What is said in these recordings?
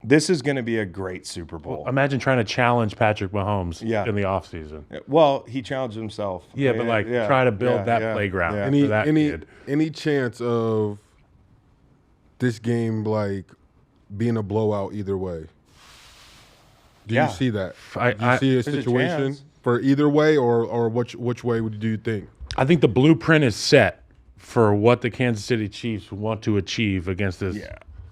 This is going to be a great Super Bowl. Imagine trying to challenge Patrick Mahomes Yeah. in the offseason. Well, he challenged himself. Yeah, but try to build that playground for that kid. Any chance of this game being a blowout either way? Do you see that? Do you see a situation for either way, or which way do you think? I think the blueprint is set for what the Kansas City Chiefs want to achieve against this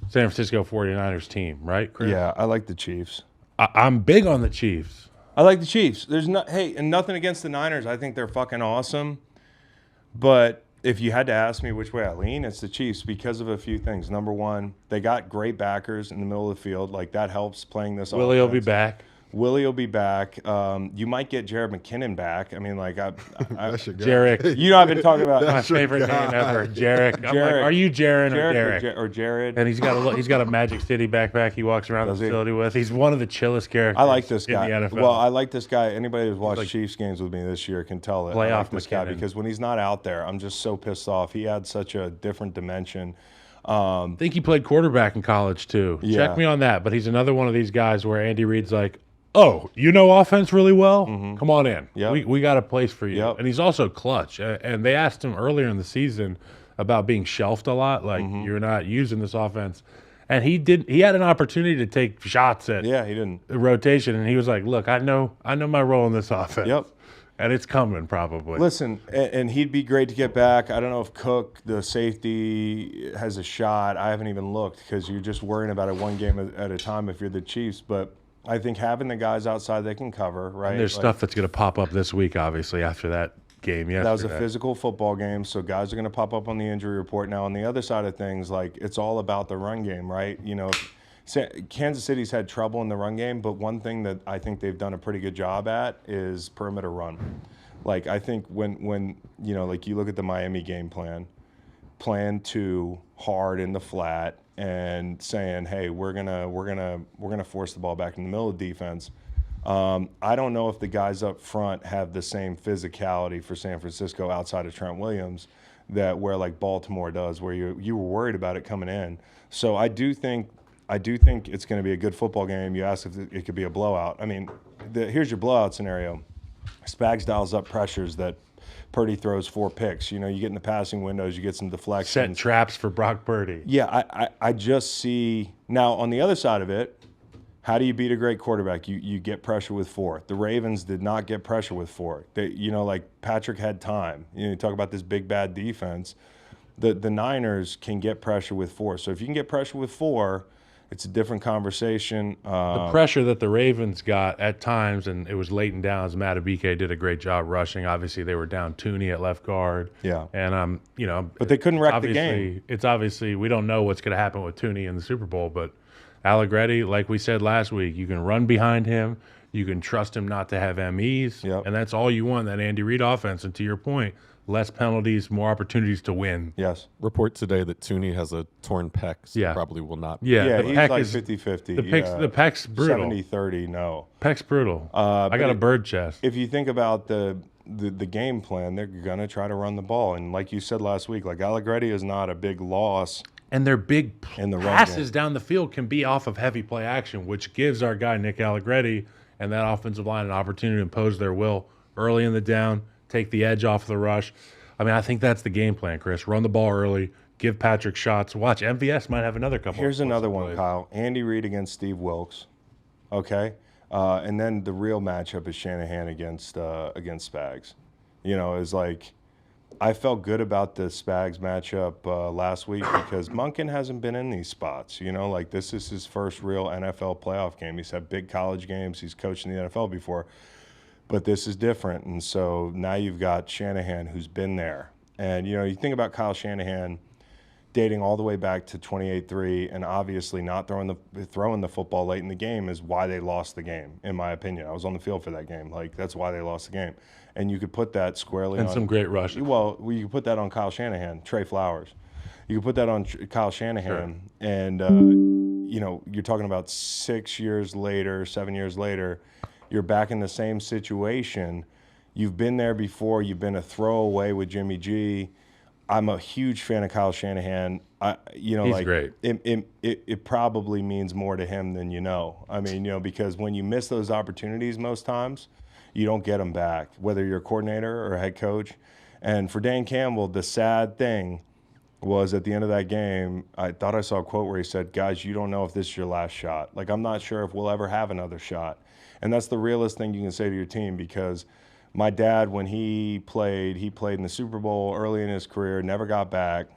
San Francisco 49ers team, right, Chris? Yeah, I like the Chiefs. I'm big on the Chiefs. I like the Chiefs. And nothing against the Niners. I think they're fucking awesome. But if you had to ask me which way I lean, it's the Chiefs because of a few things. Number one, they got great backers in the middle of the field. That helps playing this offense. Willie will be back. Willie will be back. You might get Jared McKinnon back. I mean, Jarek. You know, I've been talking about my favorite name ever, Jarek. I'm like, are you Jaron or Derek? Or Jared? And he's got a Magic City backpack he walks around the facility with. He's one of the chillest characters. I like this guy. In the NFL. Well, I like this guy. Anybody who's watched Chiefs games with me this year can tell that I like this guy because when he's not out there, I'm just so pissed off. He adds such a different dimension. I think he played quarterback in college too. Yeah. Check me on that. But he's another one of these guys where Andy Reid's like, oh, you know offense really well? Mm-hmm. Come on in. Yep. We got a place for you. Yep. And he's also clutch. And they asked him earlier in the season about being shelved a lot, you're not using this offense. And he had an opportunity to take shots at he didn't. rotation, and he was like, look, I know my role in this offense. Yep. And it's coming probably. Listen, and he'd be great to get back. I don't know if Cook, the safety, has a shot. I haven't even looked because you're just worrying about it one game at a time if you're the Chiefs. But I think having the guys outside they can cover, right? And there's stuff that's going to pop up this week, obviously, after that game yesterday. That was a physical football game, so guys are going to pop up on the injury report. Now, on the other side of things, it's all about the run game, right? You know, Kansas City's had trouble in the run game, but one thing that I think they've done a pretty good job at is perimeter run. I think when you look at the Miami game plan to hard in the flat and saying, hey, we're gonna force the ball back in the middle of defense. I don't know if the guys up front have the same physicality for San Francisco outside of Trent Williams where Baltimore does, where you were worried about it coming in. So I do think it's going to be a good football game. You asked if it could be a blowout. I mean, here's your blowout scenario. Spags dials up pressures that Purdy throws 4 picks. You know, you get in the passing windows, you get some deflections. Set traps for Brock Purdy. Yeah, I just see – now, on the other side of it, how do you beat a great quarterback? You get pressure with 4. The Ravens did not get pressure with 4. Patrick had time. You talk about this big, bad defense. The Niners can get pressure with 4. So if you can get pressure with 4 – it's a different conversation. The pressure that the Ravens got at times, and it was late and down, as Matabike did a great job rushing. Obviously, they were down Tooney at left guard. Yeah. And, but they couldn't wreck the game. It's obviously, we don't know what's going to happen with Tooney in the Super Bowl, but Allegretti, like we said last week, you can run behind him. You can trust him not to have MEs. Yep. And that's all you want, that Andy Reid offense. And to your point, less penalties, more opportunities to win. Yes. Report today that Tooney has a torn pec, so probably will not. Yeah, he's like 50-50. The pec's brutal. 70-30, no. Pec's brutal. I got a bird chest. If you think about the game plan, they're going to try to run the ball. And like you said last week, Allegretti is not a big loss. And their big passes game down the field can be off of heavy play action, which gives our guy Nick Allegretti and that offensive line an opportunity to impose their will early in the down, take the edge off the rush. I mean, I think that's the game plan, Chris. Run the ball early, give Patrick shots. Watch, MVS might have another couple. Here's another one, Kyle. Andy Reid against Steve Wilkes, okay? And then the real matchup is Shanahan against Spags. I felt good about the Spags matchup last week because Monken hasn't been in these spots. This is his first real NFL playoff game. He's had big college games. He's coached in the NFL before. But this is different, and so now you've got Shanahan who's been there. And, you think about Kyle Shanahan dating all the way back to 28-3 and obviously not throwing the football late in the game is why they lost the game, in my opinion. I was on the field for that game. That's why they lost the game. And you could put that squarely on – some great rushes. Well, you could put that on Kyle Shanahan, Trey Flowers. You could put that on Kyle Shanahan. Sure. And, you're talking about 7 years later – you're back in the same situation. You've been there before. You've been a throwaway with Jimmy G. I'm a huge fan of Kyle Shanahan. He's great. It probably means more to him than you know. I mean, because when you miss those opportunities most times, you don't get them back, whether you're a coordinator or a head coach. And for Dan Campbell, the sad thing was at the end of that game, I thought I saw a quote where he said, guys, you don't know if this is your last shot. Like, I'm not sure if we'll ever have another shot. And that's the realest thing you can say to your team, because my dad, when he played in the Super Bowl early in his career, never got back,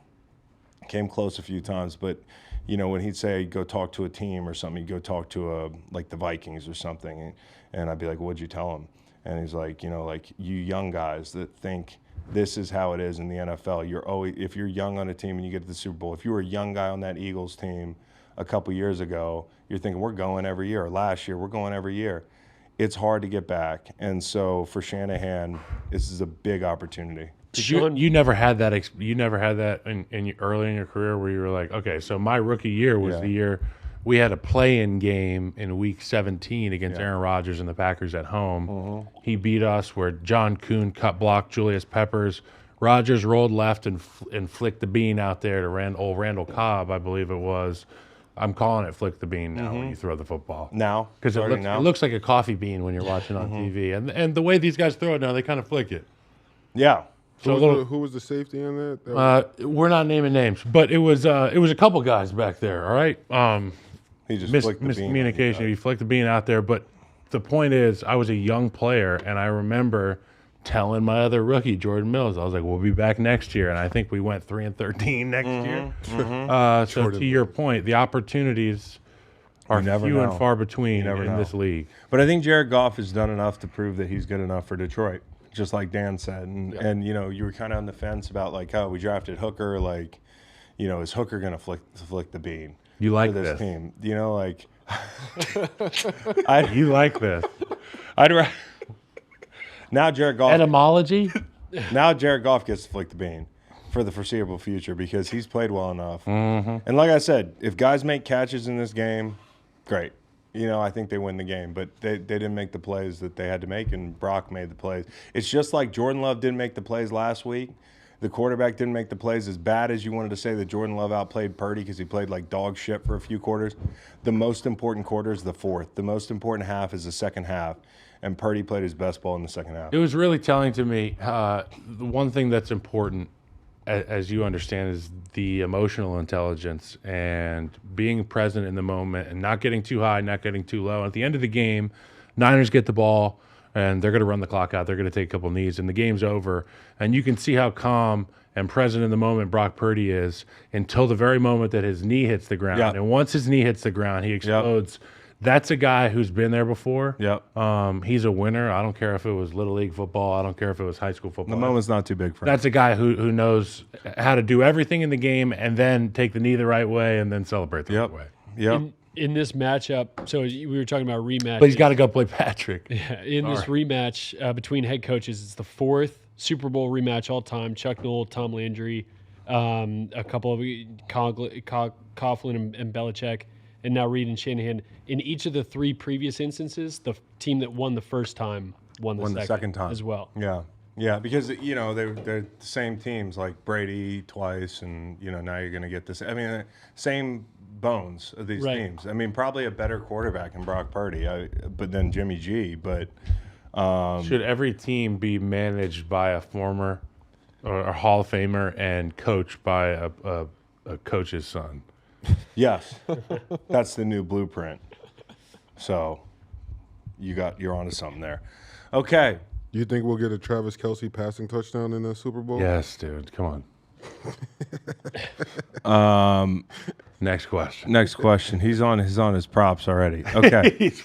came close a few times. But, when he'd say, go talk to a team or something, he'd go talk to like the Vikings or something. And I'd be like, what'd you tell him? And he's like, you young guys that think this is how it is in the NFL. If you're young on a team and you get to the Super Bowl, if you were a young guy on that Eagles team a couple years ago, you're thinking, we're going every year. Or last year, we're going every year. It's hard to get back. And so for Shanahan, this is a big opportunity. You never had that. You never had that early in your career where you were like, okay, so my rookie year was the year we had a play-in game in Week 17 against Aaron Rodgers and the Packers at home. Mm-hmm. He beat us where John Kuhn cut blocked Julius Peppers. Rodgers rolled left and flicked the bean out there to Randall Cobb, I believe it was. I'm calling it flick the bean now when you throw the football. Now? Because it looks like a coffee bean when you're watching on TV. And the way these guys throw it now, they kind of flick it. Yeah. So who was the safety in that? We're not naming names, but it was a couple guys back there, all right? He just flicked the bean. Miscommunication. He flicked the bean out there. But the point is, I was a young player, and I remember telling my other rookie, Jordan Mills, I was like, we'll be back next year. And I think we went 3-13 next year. Mm-hmm. So to your point, the opportunities are few and far between in this league. But I think Jared Goff has done enough to prove that he's good enough for Detroit, just like Dan said. And you were kind of on the fence about, like, we drafted Hooker. Like, is Hooker going to flick the bean? You like this this team? Like, you like this? Now Jared Goff. Etymology. Now Jared Goff gets to flick the bean for the foreseeable future because he's played well enough. Mm-hmm. And like I said, if guys make catches in this game, great. I think they win the game. But they didn't make the plays that they had to make, and Brock made the plays. It's just like Jordan Love didn't make the plays last week. The quarterback didn't make the plays. As bad as you wanted to say that Jordan Love outplayed Purdy because he played like dog shit for a few quarters, the most important quarter is the fourth. The most important half is the second half, and Purdy played his best ball in the second half. It was really telling to me. The one thing that's important, as you understand, is the emotional intelligence and being present in the moment and not getting too high, not getting too low. And at the end of the game, Niners get the ball, and they're going to run the clock out. They're going to take a couple knees, and the game's over. And you can see how calm and present in the moment Brock Purdy is until the very moment that his knee hits the ground. Yep. And once his knee hits the ground, he explodes. Yep. That's a guy who's been there before. Yep. He's a winner. I don't care if it was Little League football. I don't care if it was high school football. The moment's not too big for him. That's a guy who knows how to do everything in the game and then take the knee the right way and then celebrate the right way. Yep. In this matchup, so we were talking about rematch. But he's got to go play Patrick. Yeah, this rematch between head coaches, it's the fourth Super Bowl rematch all time. Chuck Noll, Tom Landry, a couple of Coughlin and Belichick, and now Reed and Shanahan. In each of the three previous instances, the team that won the first time won the second time as well. Yeah, because they're the same teams, like Brady twice, and now you're going to get this. I mean, same bones of these teams. I mean, probably a better quarterback in Brock Purdy, but then Jimmy G. But should every team be managed by a former or a Hall of Famer and coached by a coach's son? Yes, that's the new blueprint. So you're onto something there. Okay. Do you think we'll get a Travis Kelce passing touchdown in the Super Bowl? Yes, dude. Come on. Next question. He's on his props already. Okay.